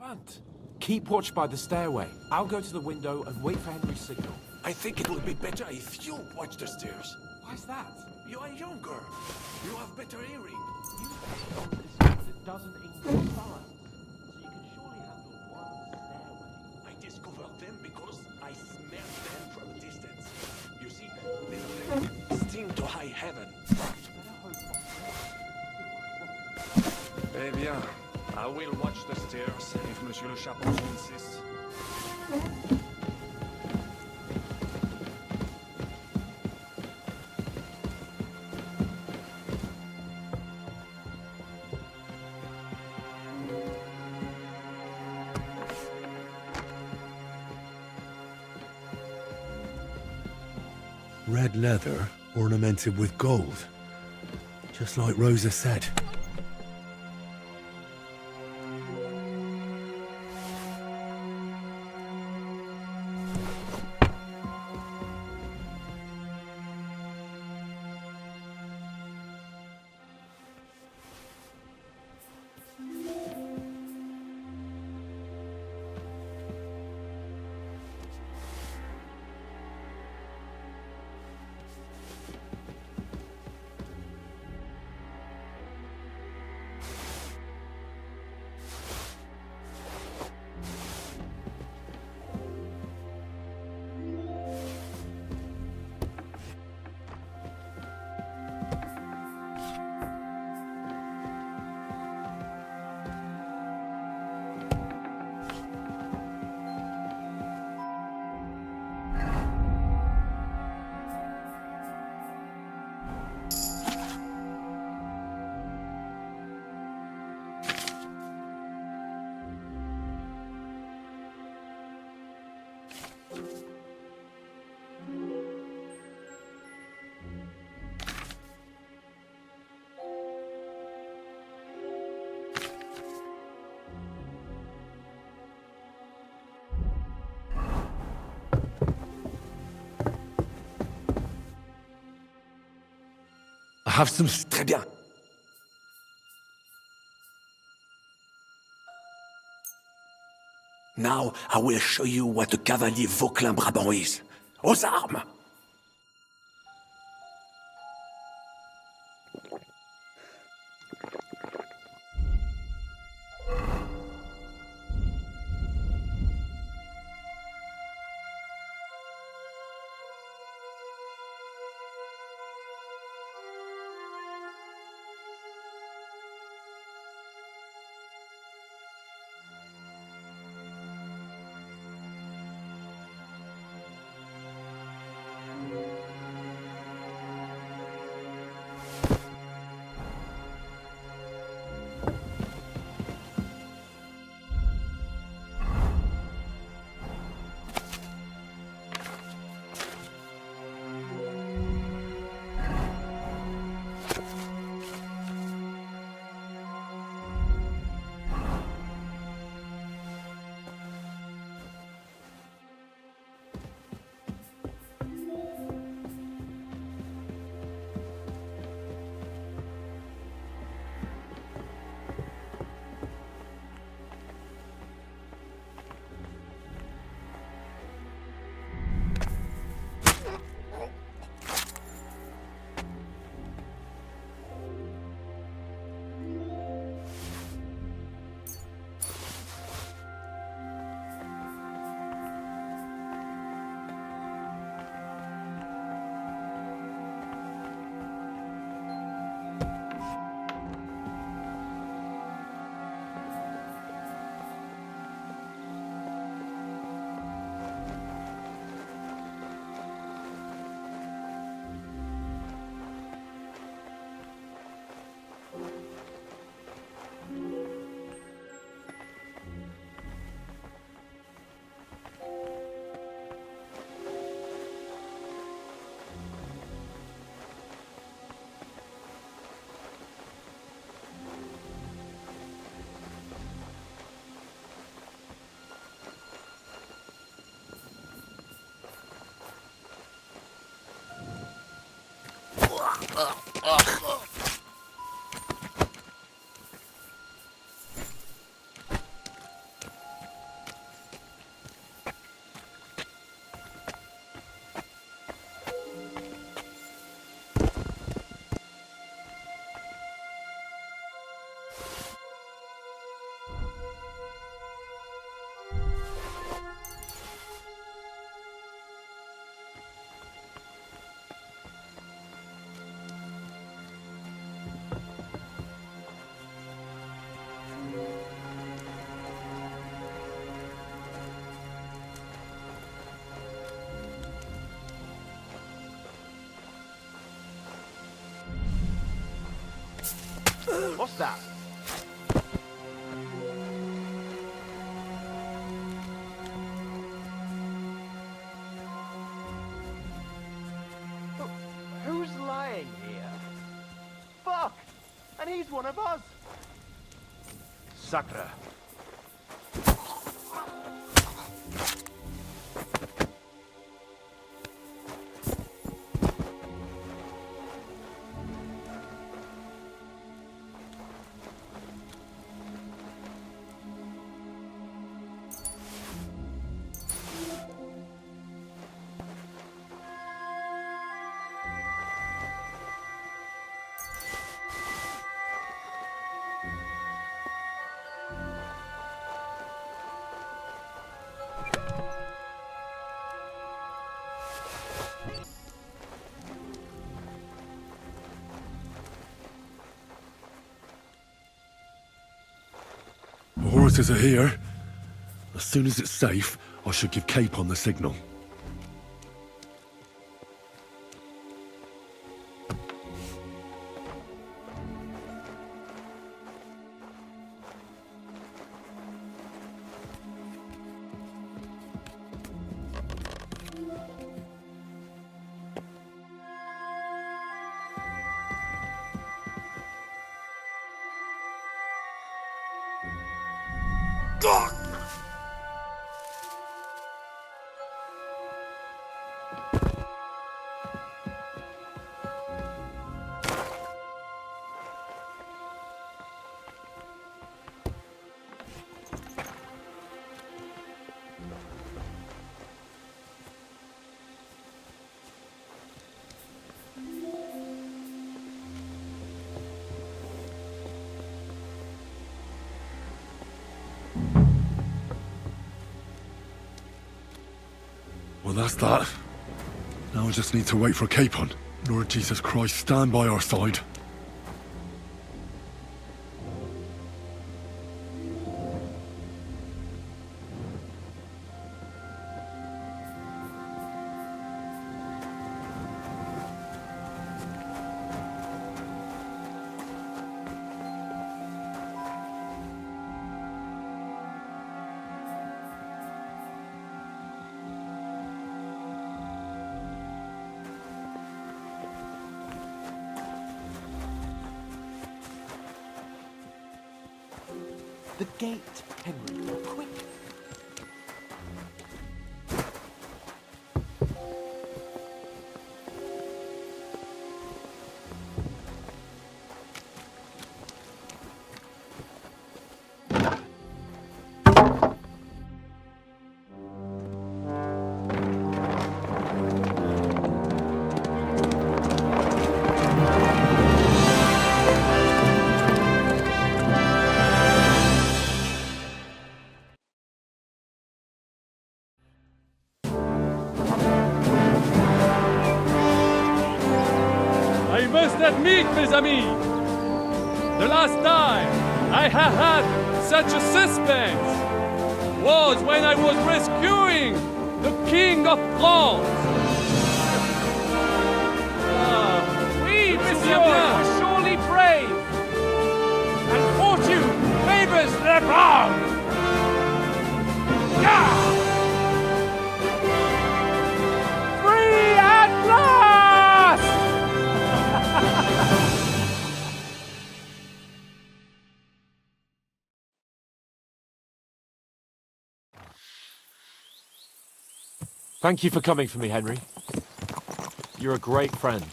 front. Keep watch by the stairway. I'll go to the window and wait for Henry's signal. I think it will be better if you watch the stairs. Why's that? You are younger. You have better hearing. You say on this but it doesn't increase balance. So you can surely handle one stairway. I discovered them because I smelled them from a distance. You see, they sting to high heaven. Eh bien, I will watch the stairs if Monsieur le Chapeau insists. Red leather ornamented with gold. Just like Rosa said. I have some... Très bien. Now I will show you what a cavalier Vauclin Brabant is. Aux armes! What's that? Who's lying here? Fuck! And he's one of us! Sacre. Orators are here. As soon as it's safe, I should give Cape on the signal. Well, that's that. Now I just need to wait for Capon. Lord Jesus Christ, stand by our side. The gate, Henry, quick! I must admit, mes amis, the last time I have had such a suspense was when I was rescuing the King of France. We, monsieur, are surely brave, and fortune favors the brave. Free at last! Thank you for coming for me, Henry. You're a great friend.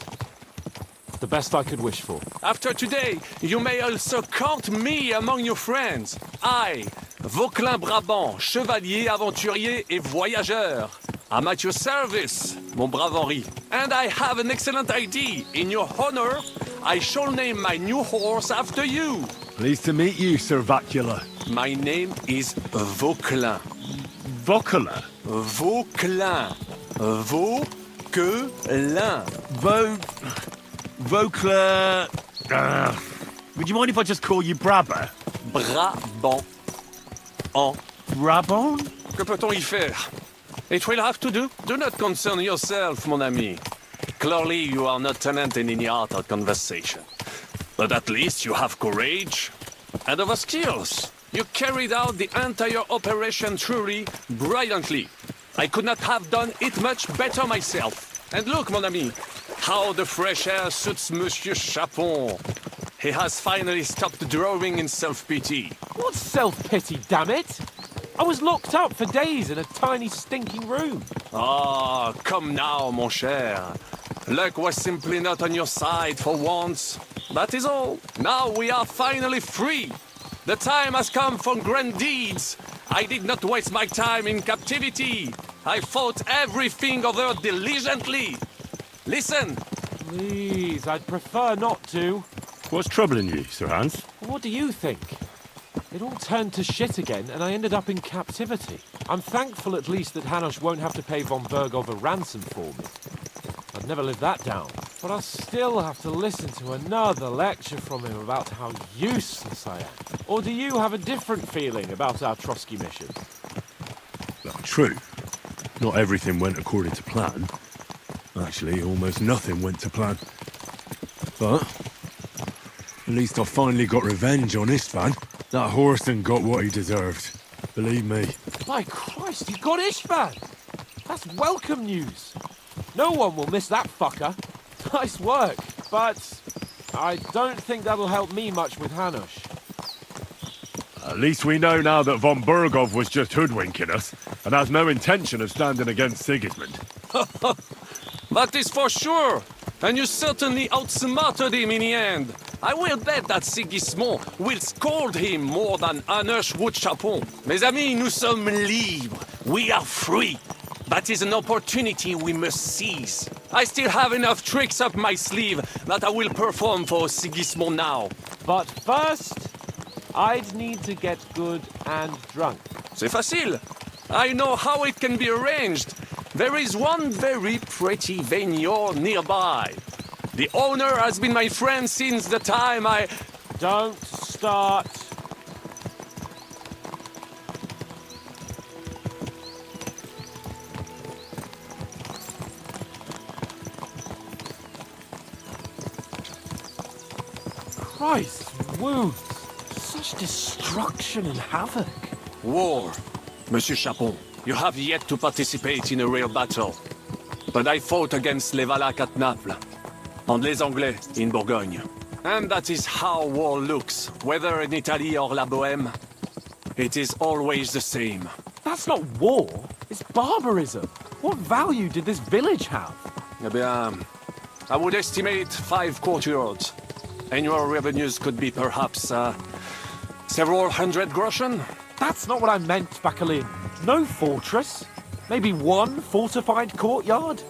The best I could wish for. After today, you may also count me among your friends. I, Vauquelin Brabant, chevalier, aventurier et voyageur. I'm at your service, mon brave Henri. And I have an excellent idea. In your honor, I shall name my new horse after you. Pleased to meet you, Sir Vacula. My name is Vauquelin. Vocula? Vauquelin. Vauquelin. Vocla... would you mind if I just call you Brabber? Brabant. En. Brabant? Que peut-on y faire? It will have to do. Do not concern yourself, mon ami. Clearly, you are not tenant in any art or conversation. But at least you have courage and other skills. You carried out the entire operation truly brilliantly. I could not have done it much better myself. And look, mon ami, how the fresh air suits Monsieur Chapon. He has finally stopped drowning in self-pity. What self-pity, damn it? I was locked up for days in a tiny stinking room. Ah, come now, mon cher. Luck was simply not on your side for once. That is all. Now we are finally free. The time has come for grand deeds. I did not waste my time in captivity. I fought everything over diligently. Listen. Please, I'd prefer not to. What's troubling you, Sir Hans? What do you think? It all turned to shit again, and I ended up in captivity. I'm thankful at least that Hanush won't have to pay von Bergov a ransom for me. I'd never live that down. But I'll still have to listen to another lecture from him about how useless I am. Or do you have a different feeling about our Trotsky mission? Well, true. Not everything went according to plan. Actually, almost nothing went to plan. But at least I finally got revenge on Istvan. That Horston got what he deserved. Believe me. My Christ, you got Ishvan! That's welcome news. No one will miss that fucker. Nice work, but I don't think that'll help me much with Hanush. At least we know now that von Bergov was just hoodwinking us, and has no intention of standing against Sigismund. That is for sure. And you certainly outsmarted him in the end. I will bet that Sigismund will scold him more than Hanush would Chapon. Mes amis, nous sommes libres. We are free. That is an opportunity we must seize. I still have enough tricks up my sleeve that I will perform for Sigismund now. But first, I'd need to get good and drunk. C'est facile. I know how it can be arranged. There is one very pretty vineyard nearby. The owner has been my friend since the time I... Don't start. Christ, wounds. Such destruction and havoc. War. Monsieur Chapon, you have yet to participate in a real battle. But I fought against les Valaques at Naples, and les Anglais in Bourgogne. And that is how war looks, whether in Italy or La Bohème. It is always the same. That's not war. It's barbarism. What value did this village have? Eh bien, I would estimate 5 courtyards. Annual revenues could be perhaps, several hundred groschen? That's not what I meant, Bakalin. No fortress. Maybe one fortified courtyard.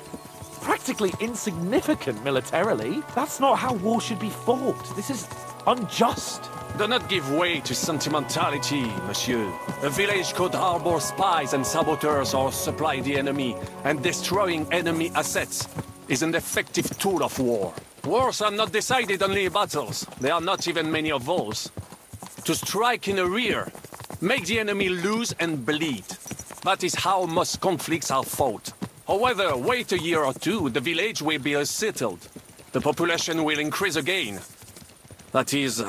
Practically insignificant militarily. That's not how war should be fought. This is unjust. Do not give way to sentimentality, monsieur. A village could harbor spies and saboteurs or supply the enemy, and destroying enemy assets is an effective tool of war. Wars are not decided only in battles. There are not even many of those. To strike in the rear, make the enemy lose and bleed. That is how most conflicts are fought. However, wait a year or two, the village will be settled. The population will increase again. That is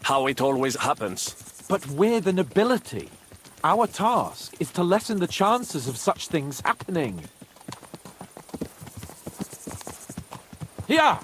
how it always happens. But we're the nobility. Our task is to lessen the chances of such things happening. Here!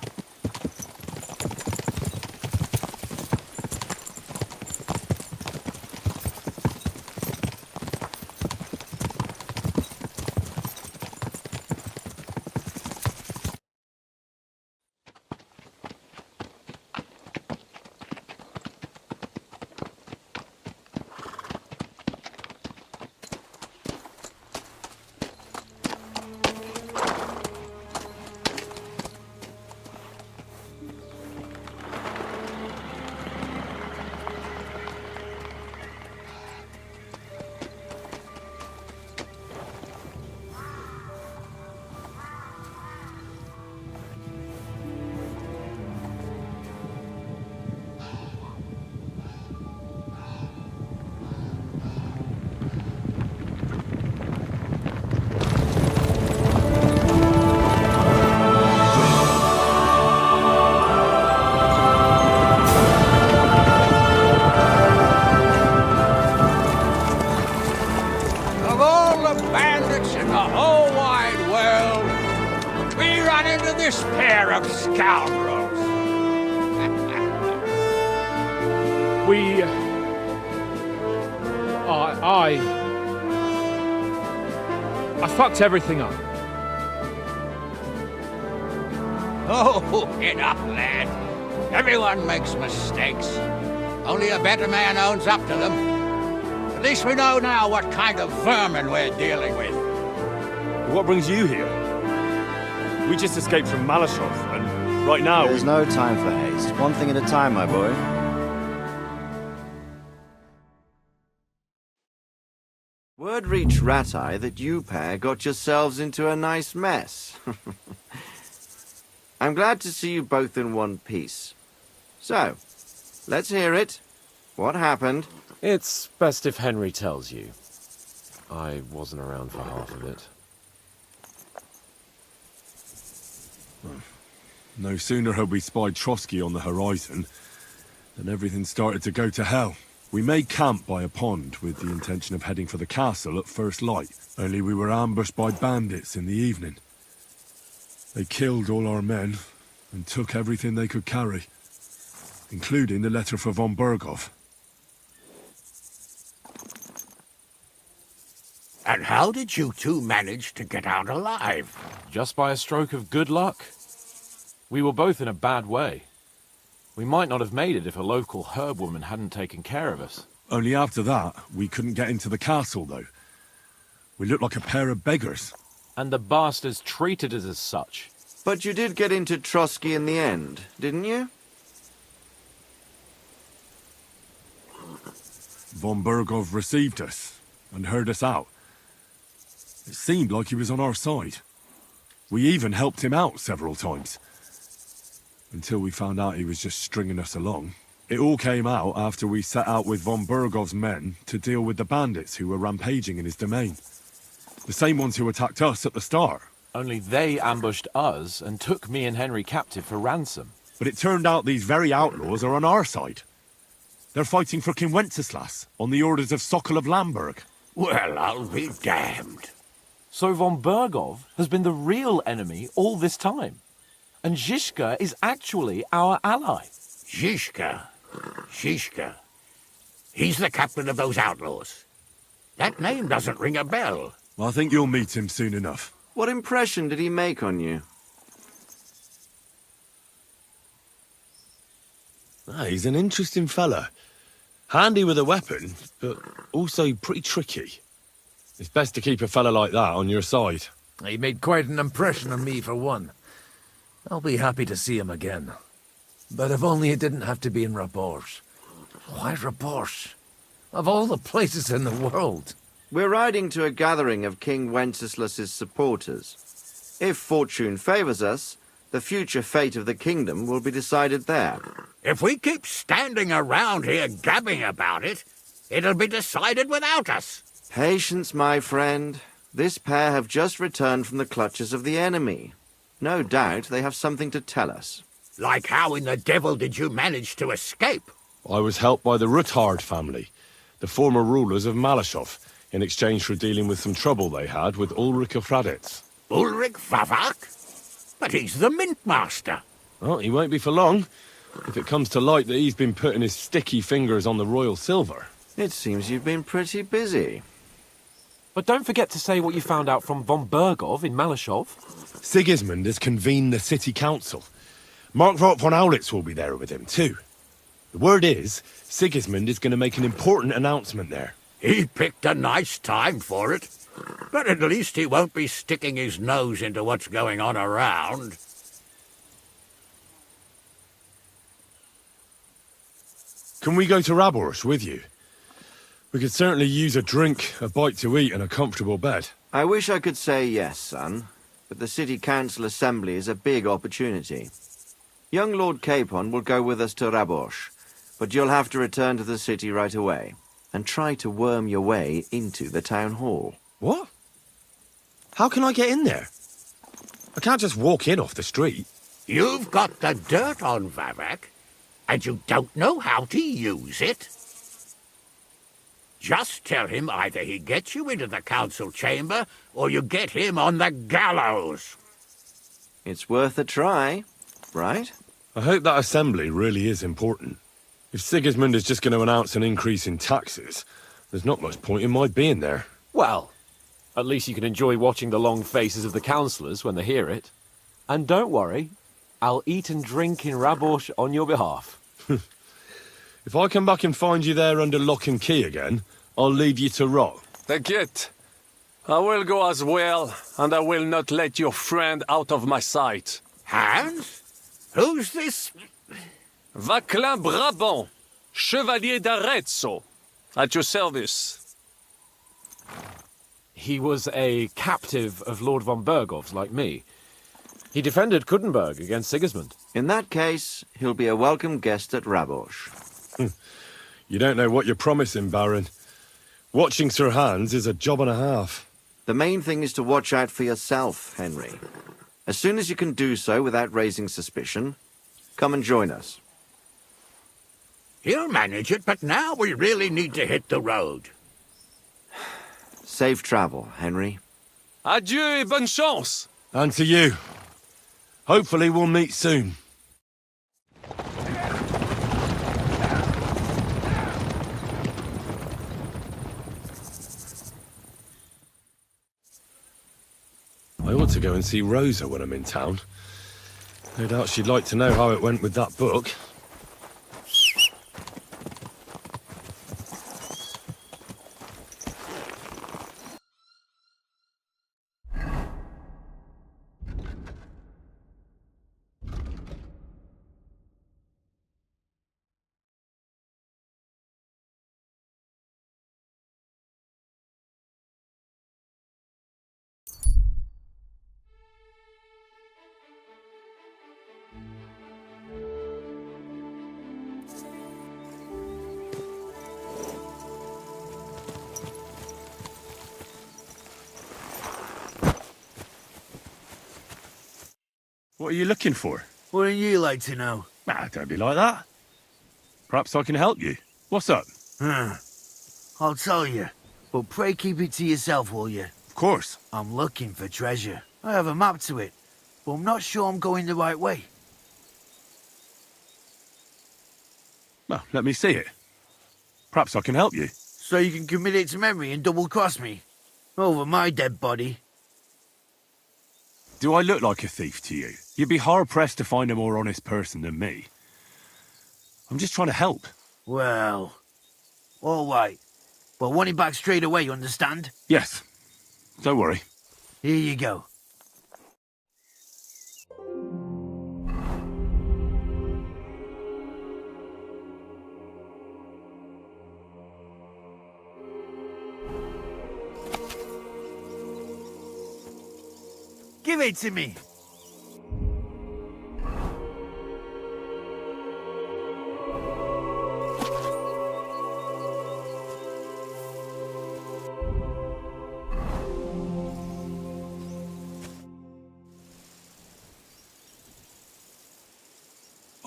all the bandits in the whole wide world, we run into this pair of scoundrels. I fucked everything up. Oh, enough, lad. Everyone makes mistakes. Only a better man owns up to them. At least we know now what kind of vermin we're dealing with. What brings you here? We just escaped from Malashov, and right now There's no time for haste. One thing at a time, my boy. Word reached Ratai that you pair got yourselves into a nice mess. I'm glad to see you both in one piece. So, let's hear it. What happened? It's best if Henry tells you. I wasn't around for half of it. no sooner had we spied Trotsky on the horizon than everything started to go to hell. We made camp by a pond with the intention of heading for the castle at first light, only we were ambushed by bandits in the evening. They killed all our men and took everything they could carry, including the letter for von Berghoff. And how did you two manage to get out alive? Just by a stroke of good luck. We were both in a bad way. We might not have made it if a local herb woman hadn't taken care of us. Only after that, we couldn't get into the castle, though. We looked like a pair of beggars. And the bastards treated us as such. But you did get into Trotsky in the end, didn't you? Von Berghoff received us and heard us out. It seemed like he was on our side. We even helped him out several times. Until we found out he was just stringing us along. It all came out after we set out with von Berghoff's men to deal with the bandits who were rampaging in his domain. The same ones who attacked us at the start. Only they ambushed us and took me and Henry captive for ransom. But it turned out these very outlaws are on our side. They're fighting for King Wenceslas on the orders of Sokol of Lamberg. Well, I'll be damned. So von Berghoff has been the real enemy all this time. And Zhishka is actually our ally. Zhishka. He's the captain of those outlaws. That name doesn't ring a bell. I think you'll meet him soon enough. What impression did he make on you? He's an interesting fella. Handy with a weapon, but also pretty tricky. It's best to keep a fella like that on your side. He made quite an impression on me, for one. I'll be happy to see him again. But if only it didn't have to be in Raborsh. Why Raborsh? Of all the places in the world. We're riding to a gathering of King Wenceslas's supporters. If fortune favors us, the future fate of the kingdom will be decided there. If we keep standing around here gabbing about it, it'll be decided without us. Patience, my friend. This pair have just returned from the clutches of the enemy. No doubt they have something to tell us. Like how in the devil did you manage to escape? I was helped by the Ruthard family, the former rulers of Malashov, in exchange for dealing with some trouble they had with Ulrich of Raditz. Ulrich Vavak? But he's the mint master. Well, he won't be for long, if it comes to light that he's been putting his sticky fingers on the royal silver. It seems you've been pretty busy. But don't forget to say what you found out from von Berghoff in Malashov. Sigismund has convened the city council. Markvart von Aulitz will be there with him, too. The word is, Sigismund is going to make an important announcement there. He picked a nice time for it. But at least he won't be sticking his nose into what's going on around. Can we go to Raborsh with you? We could certainly use a drink, a bite to eat, and a comfortable bed. I wish I could say yes, son, but the city council assembly is a big opportunity. Young Lord Capon will go with us to Raborsh, but you'll have to return to the city right away and try to worm your way into the town hall. What? How can I get in there? I can't just walk in off the street. You've got the dirt on Vavak, and you don't know how to use it? Just tell him either he gets you into the council chamber, or you get him on the gallows. It's worth a try, right? I hope that assembly really is important. If Sigismund is just going to announce an increase in taxes, there's not much point in my being there. Well, at least you can enjoy watching the long faces of the councillors when they hear it. And don't worry, I'll eat and drink in Rabosh on your behalf. If I come back and find you there under lock and key again, I'll leave you to rot. T'inquiète. I will go as well, and I will not let your friend out of my sight. Hans? Who's this? Vaclin Brabant, Chevalier d'Arezzo, at your service. He was a captive of Lord von Bergov's, like me. He defended Kuddenberg against Sigismund. In that case, he'll be a welcome guest at Rabosh. You don't know what you're promising, Baron. Watching Sir Hans is a job and a half. The main thing is to watch out for yourself, Henry. As soon as you can do so without raising suspicion, come and join us. He'll manage it, but now we really need to hit the road. Safe travel, Henry. Adieu et bonne chance! And to you. Hopefully we'll meet soon. I ought to go and see Rosa when I'm in town. No doubt she'd like to know how it went with that book. What are you looking for? Wouldn't you like to know? Ah, don't be like that. Perhaps I can help you. What's up? I'll tell you, but pray keep it to yourself, will you? Of course. I'm looking for treasure. I have a map to it, but I'm not sure I'm going the right way. Well, let me see it. Perhaps I can help you. So you can commit it to memory and double-cross me? Over my dead body. Do I look like a thief to you? You'd be hard-pressed to find a more honest person than me. I'm just trying to help. Well, all right. But want it back straight away, you understand? Yes. Don't worry. Here you go. Give it to me.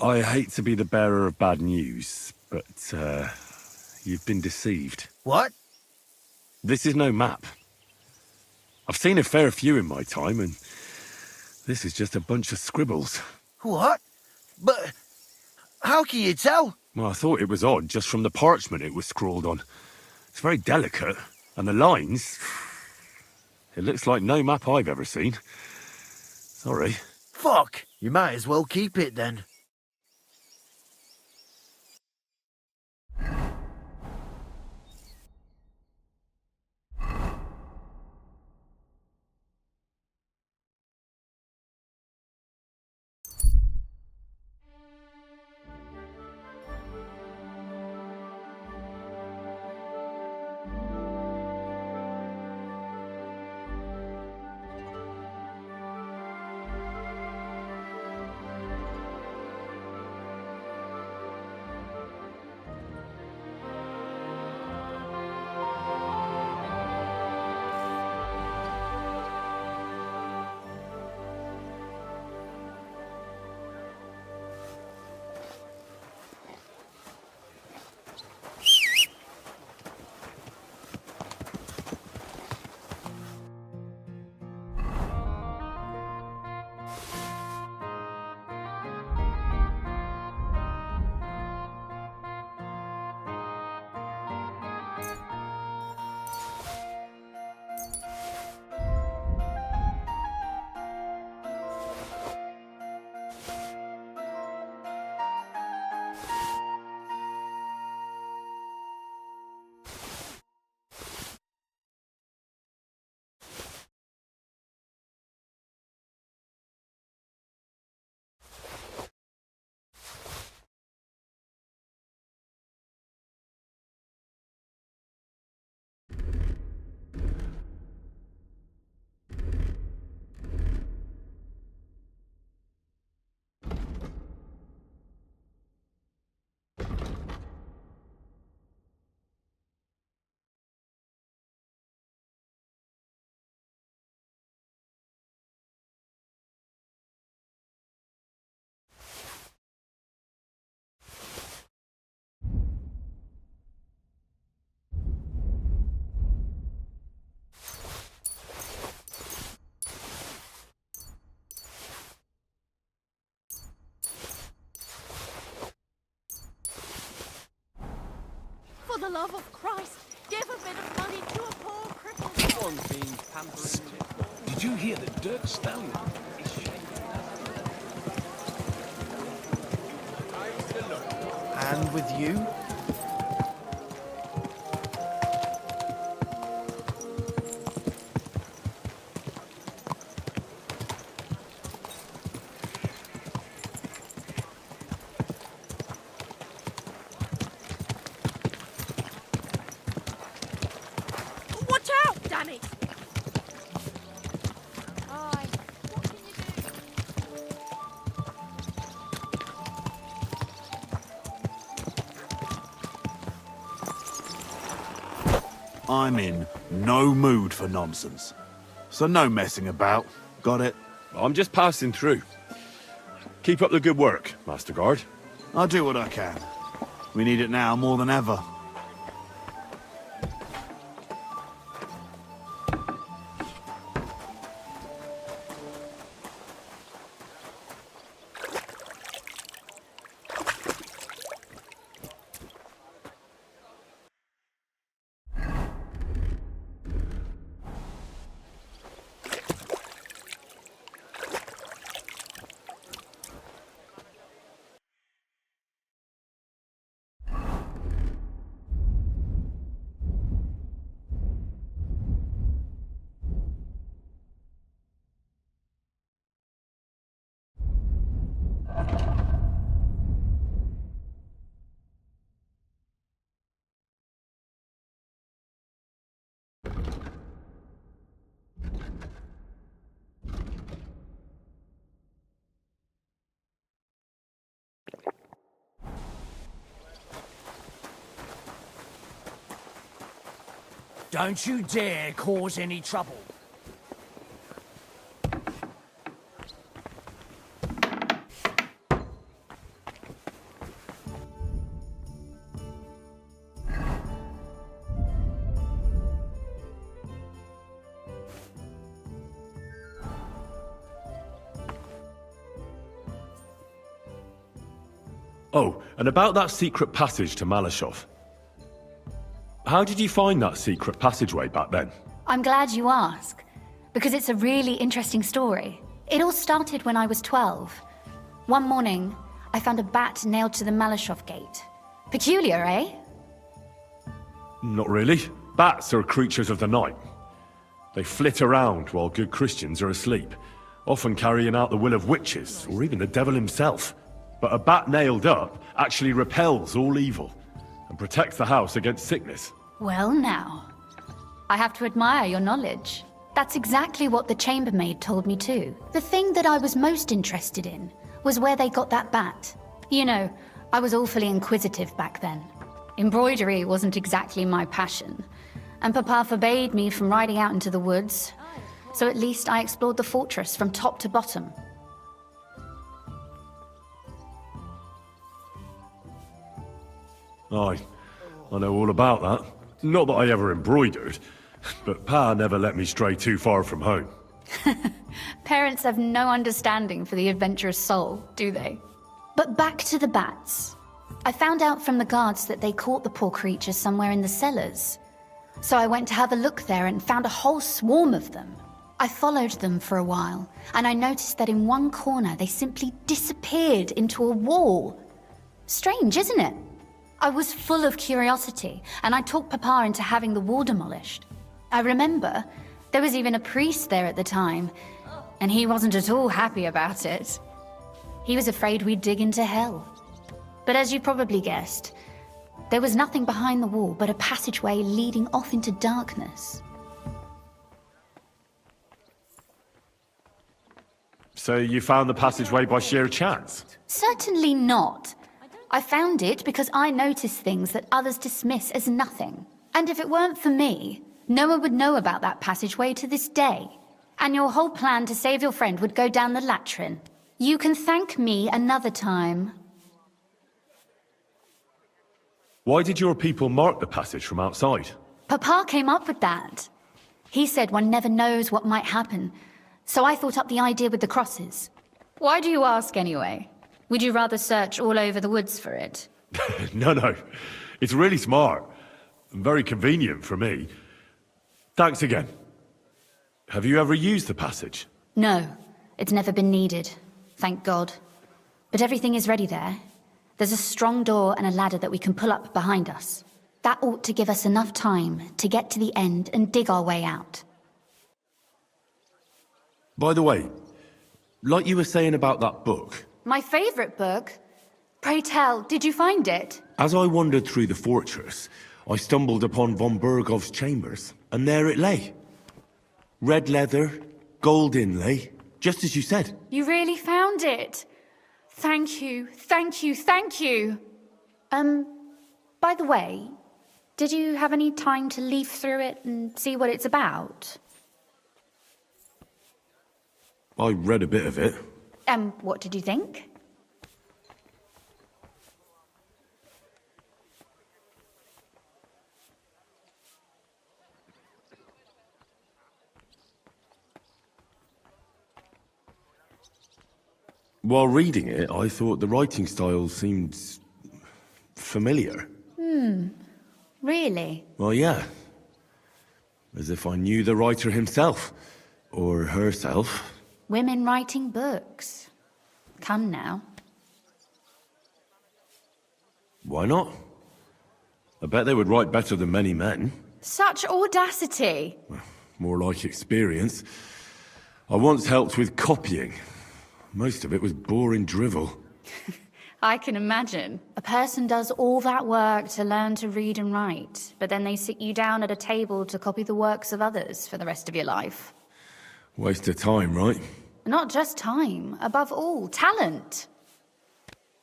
I hate to be the bearer of bad news, but, you've been deceived. What? This is no map. I've seen a fair few in my time, and this is just a bunch of scribbles. What? But how can you tell? Well, I thought it was odd just from the parchment it was scrawled on. It's very delicate, and the lines... It looks like no map I've ever seen. Sorry. Fuck! You might as well keep it then. the love of Christ, give a bit of money to a poor cripple. Did you hear the dirt stallion? And with you? Watch out, damn it! Aye, what can you do? I'm in no mood for nonsense. So no messing about. Got it? I'm just passing through. Keep up the good work, Master Guard. I'll do what I can. We need it now more than ever. Don't you dare cause any trouble. Oh, and about that secret passage to Malashov. How did you find that secret passageway back then? I'm glad you ask, because it's a really interesting story. It all started when I was 12. One morning, I found a bat nailed to the Malashov gate. Peculiar, eh? Not really. Bats are creatures of the night. They flit around while good Christians are asleep, often carrying out the will of witches, or even the devil himself. But a bat nailed up actually repels all evil, and protects the house against sickness. Well now, I have to admire your knowledge. That's exactly what the chambermaid told me too. The thing that I was most interested in was where they got that bat. You know, I was awfully inquisitive back then. Embroidery wasn't exactly my passion, and Papa forbade me from riding out into the woods, so at least I explored the fortress from top to bottom. Aye, I know all about that. Not that I ever embroidered, but Pa never let me stray too far from home. Parents have no understanding for the adventurous soul, do they? But back to the bats. I found out from the guards that they caught the poor creatures somewhere in the cellars. So I went to have a look there and found a whole swarm of them. I followed them for a while, and I noticed that in one corner they simply disappeared into a wall. Strange, isn't it? I was full of curiosity, and I talked Papa into having the wall demolished. I remember there was even a priest there at the time, and he wasn't at all happy about it. He was afraid we'd dig into hell. But as you probably guessed, there was nothing behind the wall but a passageway leading off into darkness. So you found the passageway by sheer chance? Certainly not. I found it because I noticed things that others dismiss as nothing. And if it weren't for me, no one would know about that passageway to this day. And your whole plan to save your friend would go down the latrine. You can thank me another time. Why did your people mark the passage from outside? Papa came up with that. He said one never knows what might happen, so I thought up the idea with the crosses. Why do you ask anyway? Would you rather search all over the woods for it? No. It's really smart. And very convenient for me. Thanks again. Have you ever used the passage? No, it's never been needed. Thank God. But everything is ready there. There's a strong door and a ladder that we can pull up behind us. That ought to give us enough time to get to the end and dig our way out. By the way, like you were saying about that book, My favourite book? Pray tell, did you find it? as I wandered through the fortress, I stumbled upon von Bergov's chambers, and there it lay. Red leather, gold inlay, just as you said. You really found it. Thank you, thank you, thank you. By the way, did you have any time to leaf through it and see what it's about? I read a bit of it. What did you think? While reading it, I thought the writing style seemed familiar. Really? Well, yeah. As if I knew the writer himself. Or herself. Women writing books. Come now. Why not? I bet they would write better than many men. Such audacity. More like experience. I once helped with copying. Most of it was boring drivel. I can imagine. A person does all that work to learn to read and write, but then they sit you down at a table to copy the works of others for the rest of your life. Waste of time, right? Not just time, above all, talent.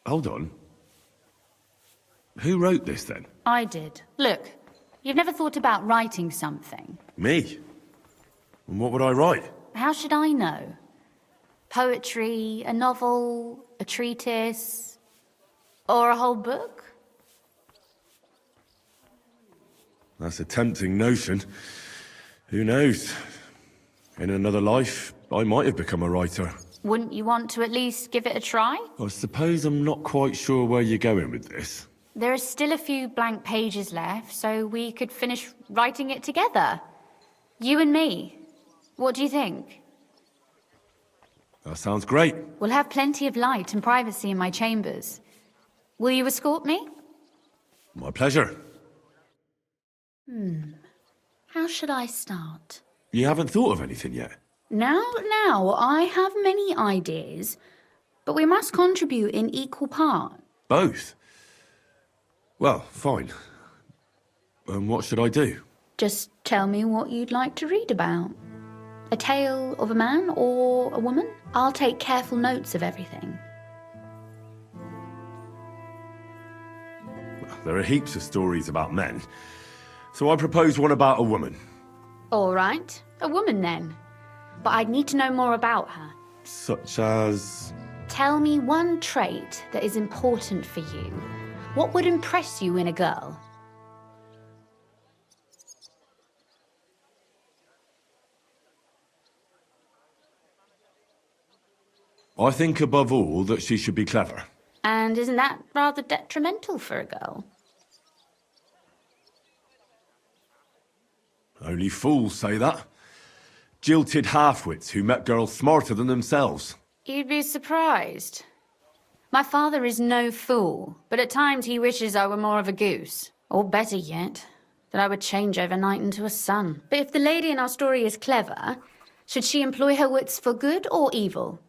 Hold on. Who wrote this, then? I did. Look, you've never thought about writing something. Me? And what would I write? How should I know? Poetry, a novel, a treatise, or a whole book? That's a tempting notion. Who knows? In another life, I might have become a writer. Wouldn't you want to at least give it a try? I suppose I'm not quite sure where you're going with this. There are still a few blank pages left, so we could finish writing it together. You and me. What do you think? That sounds great. We'll have plenty of light and privacy in my chambers. Will you escort me? My pleasure. How should I start? You haven't thought of anything yet? Now, I have many ideas, but we must contribute in equal part. Both? Well, fine. And what should I do? Just tell me what you'd like to read about. A tale of a man or a woman? I'll take careful notes of everything. There are heaps of stories about men, so I propose one about a woman. All right, a woman then. But I'd need to know more about her. Such as... Tell me one trait that is important for you. What would impress you in a girl? I think above all that she should be clever. And isn't that rather detrimental for a girl? Only fools say that. Jilted half-wits who met girls smarter than themselves. You'd be surprised. My father is no fool, but at times he wishes I were more of a goose. Or better yet, that I would change overnight into a sun. But if the lady in our story is clever, should she employ her wits for good or evil?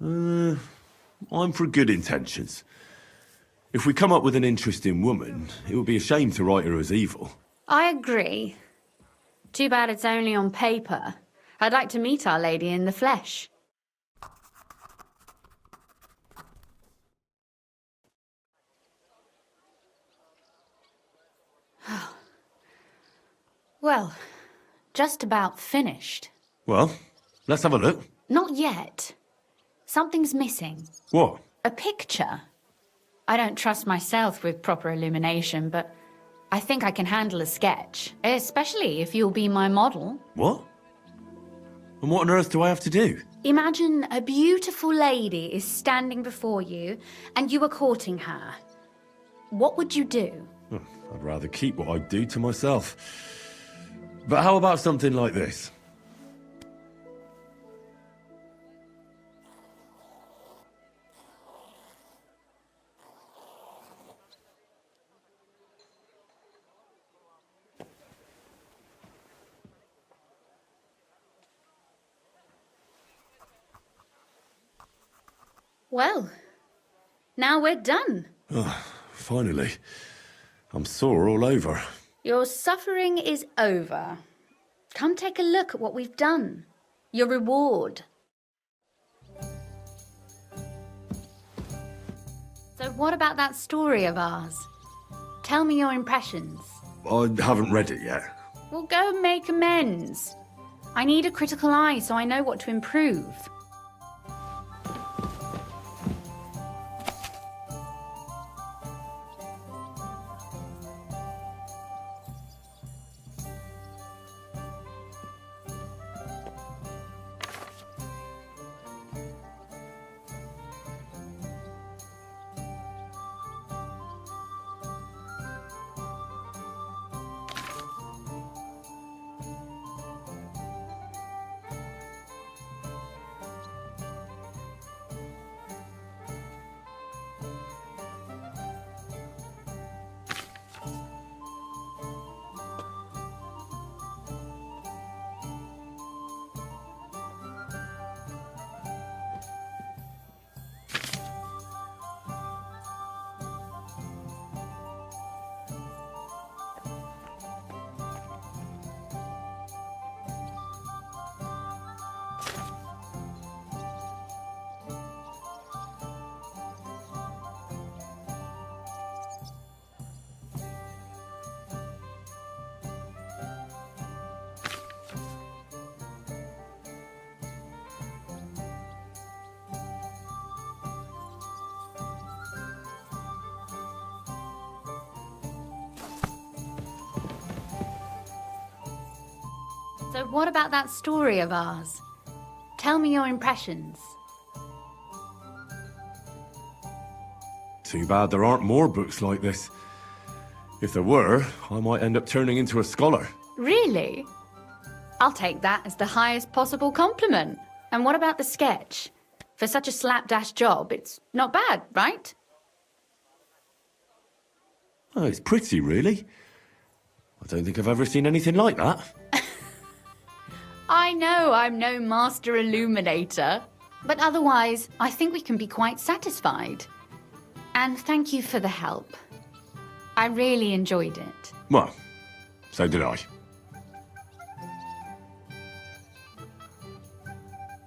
I'm for good intentions. If we come up with an interesting woman, it would be a shame to write her as evil. I agree. Too bad it's only on paper. I'd like to meet our lady in the flesh. Well, just about finished. Well, let's have a look. Not yet. Something's missing. What? A picture. I don't trust myself with proper illumination, but I think I can handle a sketch, especially if you'll be my model. What? And what on earth do I have to do? Imagine a beautiful lady is standing before you, and you are courting her. What would you do? I'd rather keep what I do to myself. But how about something like this? Well, now we're done. Oh, finally. I'm sore all over. Your suffering is over. Come take a look at what we've done. Your reward. So what about that story of ours? Tell me your impressions. I haven't read it yet. Well, go make amends. I need a critical eye so I know what to improve. So what about that story of ours? Tell me your impressions. Too bad there aren't more books like this. If there were, I might end up turning into a scholar. Really? I'll take that as the highest possible compliment. And what about the sketch? For such a slapdash job, it's not bad, right? Oh, it's pretty, really. I don't think I've ever seen anything like that. I know I'm no master illuminator, but otherwise, I think we can be quite satisfied. And thank you for the help. I really enjoyed it. Well, so did I.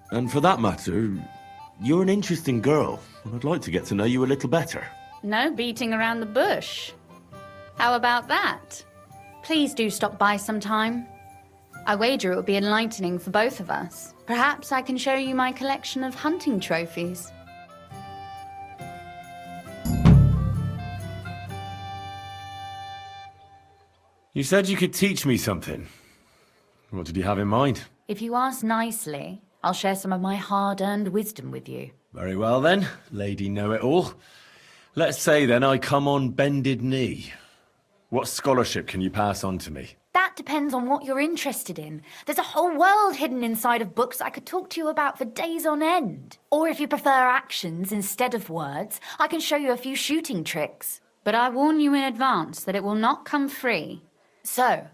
And for that matter, you're an interesting girl, and I'd like to get to know you a little better. No beating around the bush. How about that? Please do stop by sometime. I wager it will be enlightening for both of us. Perhaps I can show you my collection of hunting trophies. You said you could teach me something. What did you have in mind? If you ask nicely, I'll share some of my hard-earned wisdom with you. Very well then, Lady Know-It-All. Let's say then I come on bended knee. What scholarship can you pass on to me? That depends on what you're interested in. There's a whole world hidden inside of books I could talk to you about for days on end. Or if you prefer actions instead of words, I can show you a few shooting tricks. But I warn you in advance that it will not come free. So,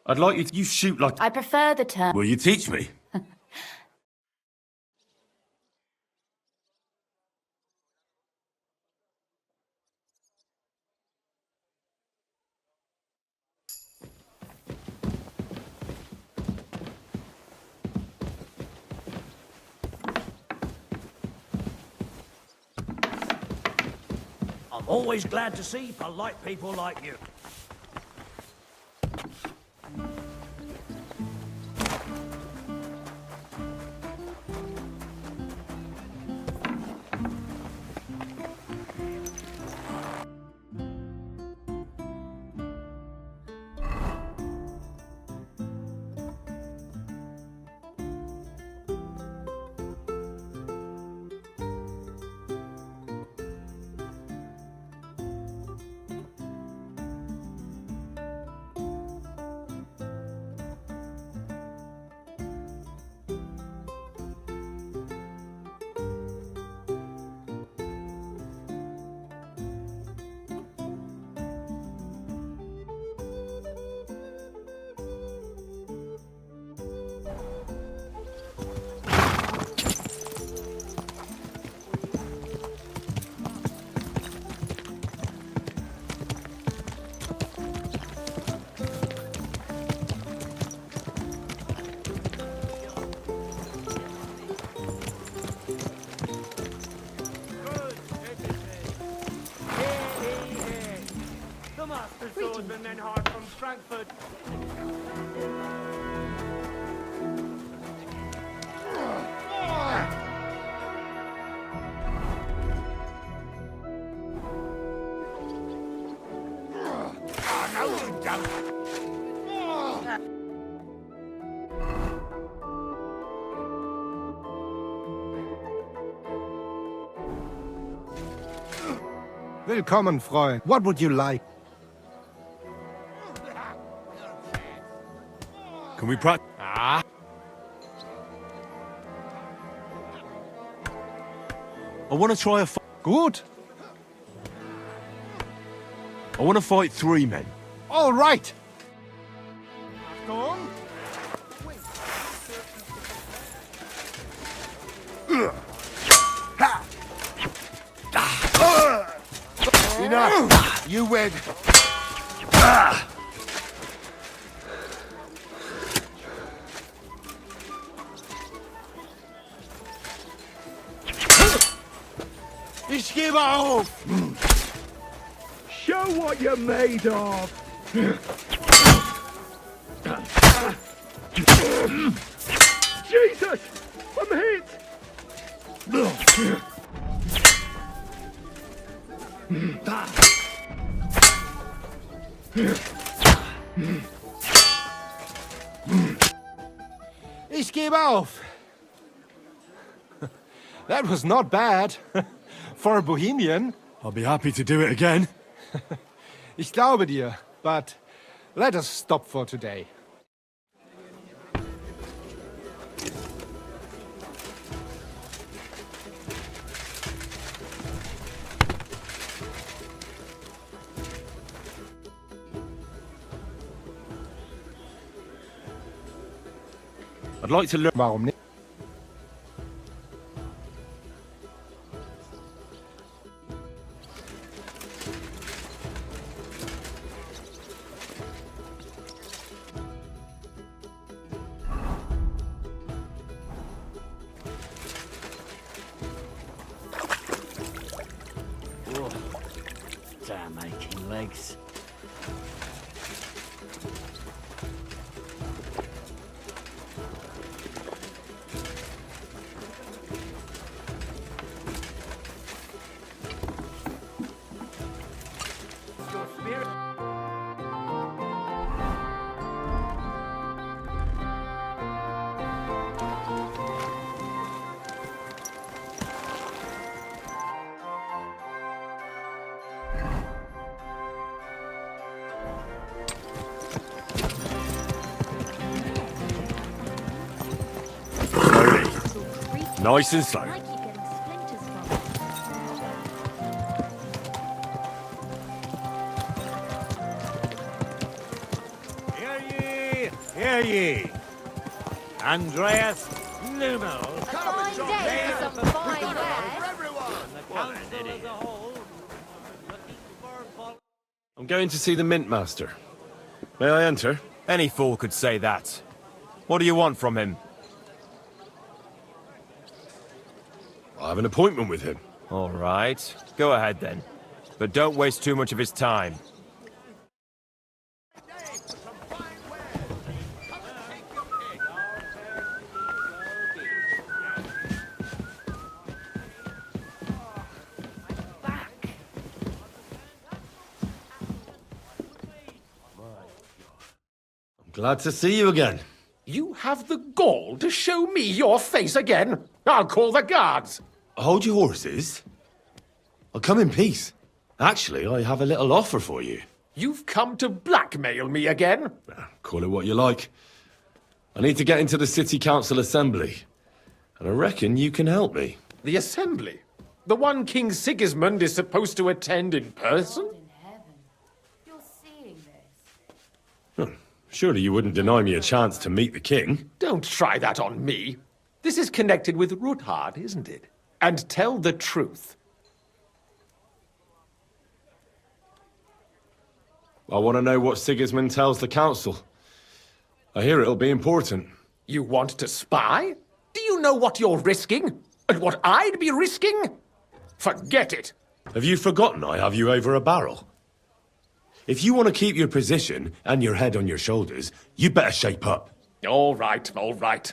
I'd like you shoot like... I prefer the term... Will you teach me? I'm always glad to see polite people like you. master swordsman then hard from Frankfurt. No, you don't. Willkommen, Freund. What would you like? Can we practice? Ah. I want to try a fight. Good. I want to fight 3 men. All right. Go on. Enough. You win. Ich gebe auf. Show what you're made of. Jesus! I'm hit! Ich gebe auf. That was not bad. For a Bohemian. I'll be happy to do it again. Ich glaube dir, but let us stop for today. I'd like to learn. Warum nicht? Damn aching legs. Nice and slow. Hear ye! Hear ye! Andreas Nummel. A fine day for some fine wear. I'm going to see the Mint Master. May I enter? Any fool could say that. What do you want from him? I have an appointment with him. All right. Go ahead then. But don't waste too much of his time. I'm glad to see you again. You have the gall to show me your face again? I'll call the guards. Hold your horses. I'll come in peace. Actually, I have a little offer for you. You've come to blackmail me again? Call it what you like. I need to get into the City Council Assembly. And I reckon you can help me. The Assembly? The one King Sigismund is supposed to attend in person? Surely you wouldn't deny me a chance to meet the king? Don't try that on me. This is connected with Ruthard, isn't it? And tell the truth. I want to know what Sigismund tells the council. I hear it'll be important. You want to spy? Do you know what you're risking? And what I'd be risking? Forget it. Have you forgotten I have you over a barrel? If you want to keep your position and your head on your shoulders, you better shape up. All right, all right.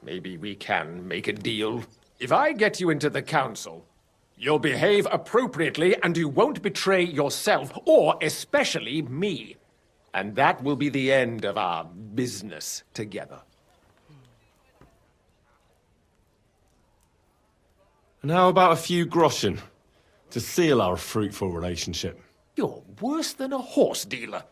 Maybe we can make a deal. If I get you into the council, you'll behave appropriately and you won't betray yourself, or especially me. And that will be the end of our business together. And how about a few groschen to seal our fruitful relationship? You're worse than a horse dealer.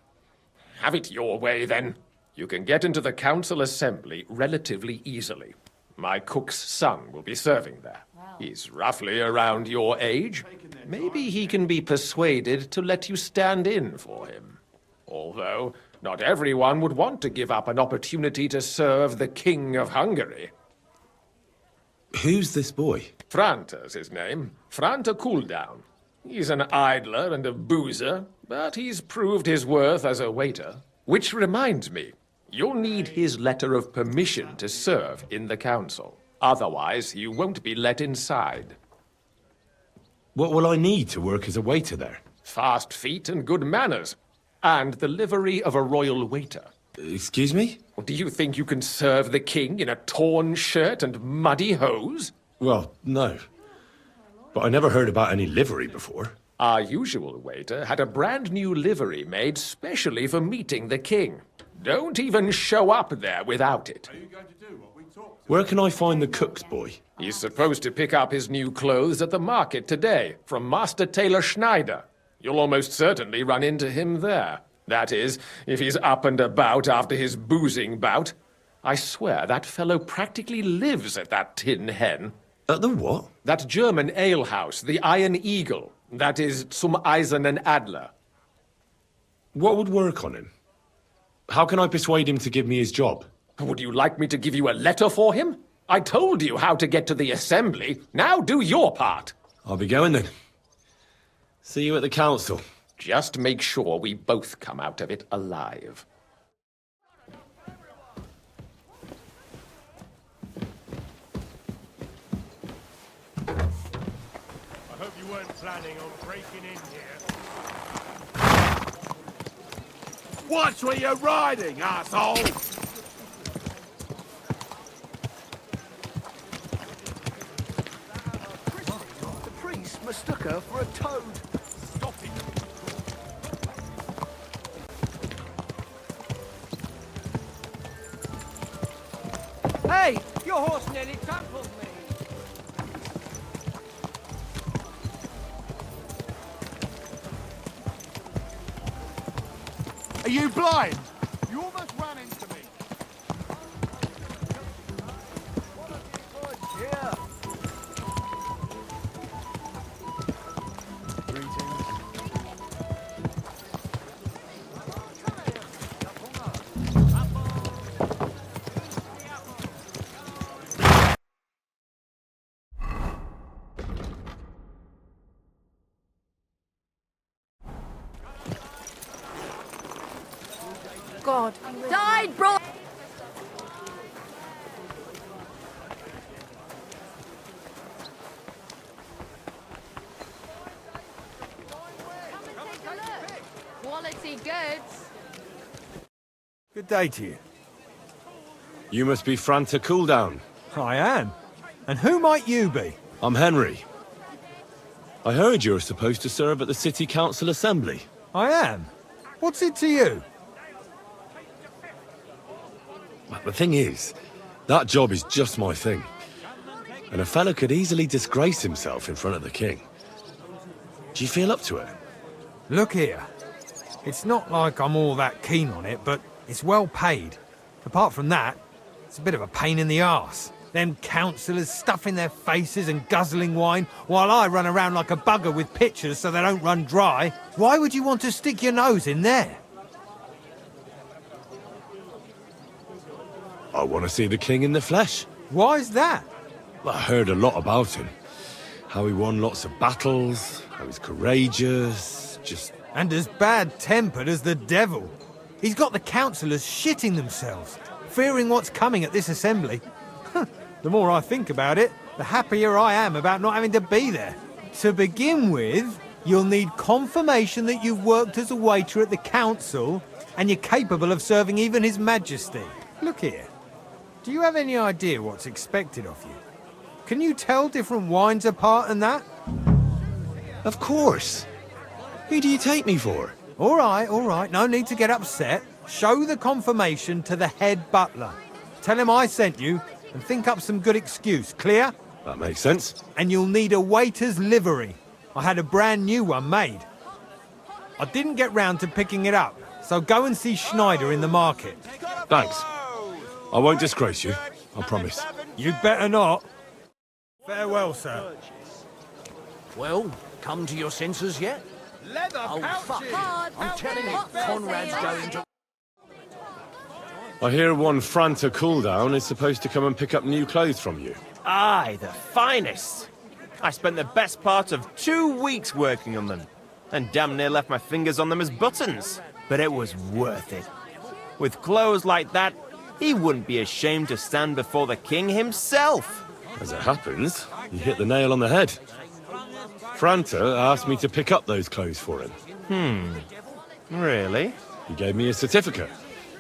Have it your way, then. You can get into the council assembly relatively easily. My cook's son will be serving there. He's roughly around your age. Maybe he can be persuaded to let you stand in for him. Although, not everyone would want to give up an opportunity to serve the King of Hungary. Who's this boy? Franta's his name. Franta Cooldown. He's an idler and a boozer, but he's proved his worth as a waiter. Which reminds me, you'll need his letter of permission to serve in the council. Otherwise, you won't be let inside. What will I need to work as a waiter there? Fast feet and good manners. And the livery of a royal waiter. Excuse me? Do you think you can serve the king in a torn shirt and muddy hose? Well, no. But I never heard about any livery before. Our usual waiter had a brand new livery made specially for meeting the king. Don't even show up there without it. Where can I find the cook's boy? He's supposed to pick up his new clothes at the market today from Master Tailor Schneider. You'll almost certainly run into him there. That is, if he's up and about after his boozing bout. I swear that fellow practically lives at that Tin Hen. At the what? That German alehouse, the Iron Eagle. That is Zum Eisernen Adler. What would work on him? How can I persuade him to give me his job? Would you like me to give you a letter for him? I told you how to get to the assembly. Now do your part. I'll be going then. See you at the council. Just make sure we both come out of it alive. I hope you weren't planning on breaking in here. Watch where you're riding, asshole! The priest mistook her for a toad. Stop it! Hey, your horse nearly trampled me. Are you blind? You almost ran into me. God, died, bro. Quality goods. Good day to you. You must be Franta Cooldown. I am. And who might you be? I'm Henry. I heard you're supposed to serve at the City Council Assembly. I am. What's it to you? The thing is, that job is just my thing. And a fella could easily disgrace himself in front of the king. Do you feel up to it? Look here. It's not like I'm all that keen on it, but it's well paid. Apart from that, it's a bit of a pain in the arse. Them councillors stuffing their faces and guzzling wine, while I run around like a bugger with pitchers so they don't run dry. Why would you want to stick your nose in there? I want to see the king in the flesh. Why's that? I heard a lot about him. How he won lots of battles, how he's courageous, just... And as bad-tempered as the devil. He's got the councillors shitting themselves, fearing what's coming at this assembly. The more I think about it, the happier I am about not having to be there. To begin with, You'll need confirmation that you've worked as a waiter at the council and you're capable of serving even His Majesty. Look here. Do you have any idea what's expected of you? Can you tell different wines apart and that? Of course. Who do you take me for? All right. No need to get upset. Show the confirmation to the head butler. Tell him I sent you and think up some good excuse. Clear? That makes sense. And you'll need a waiter's livery. I had a brand new one made. I didn't get round to picking it up, so go and see Schneider in the market. Thanks. I won't disgrace you, I promise. You'd better not. Farewell, sir. Well, come to your senses yet? Oh, fuck. I'm telling you, Conrad's going to... I hear one Franta cooldown is supposed to come and pick up new clothes from you. Aye, the finest. I spent the best part of 2 weeks working on them, and damn near left my fingers on them as buttons. But it was worth it. With clothes like that, he wouldn't be ashamed to stand before the king himself. As it happens, you hit the nail on the head. Franta asked me to pick up those clothes for him. Really? He gave me a certificate.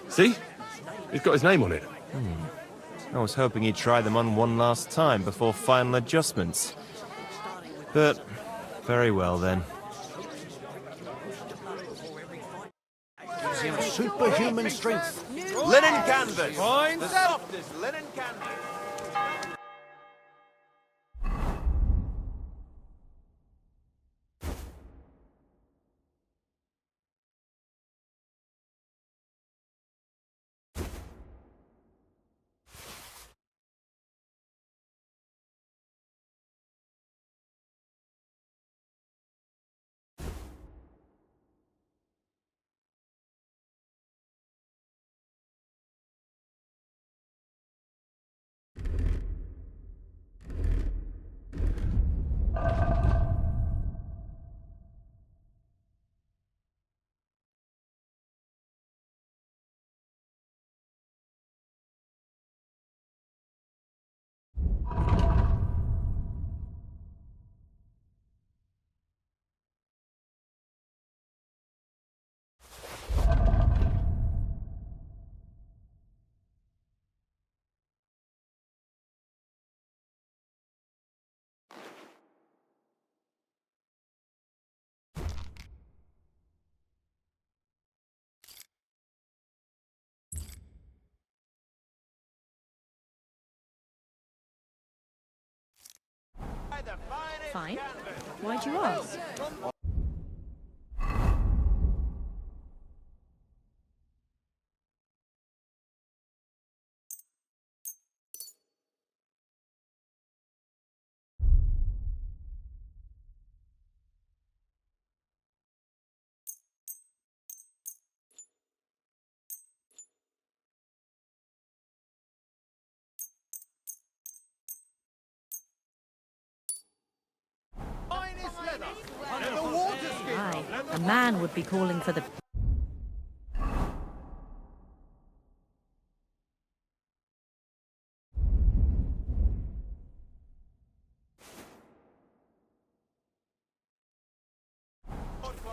See? It's got his name on it. I was hoping he'd try them on one last time before final adjustments. But, very well then. Gives him superhuman strength. Linen canvas! Fine, The softest linen canvas! Fine. Why'd you ask? Aye, a man would be calling for the...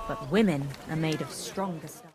But women are made of stronger stuff.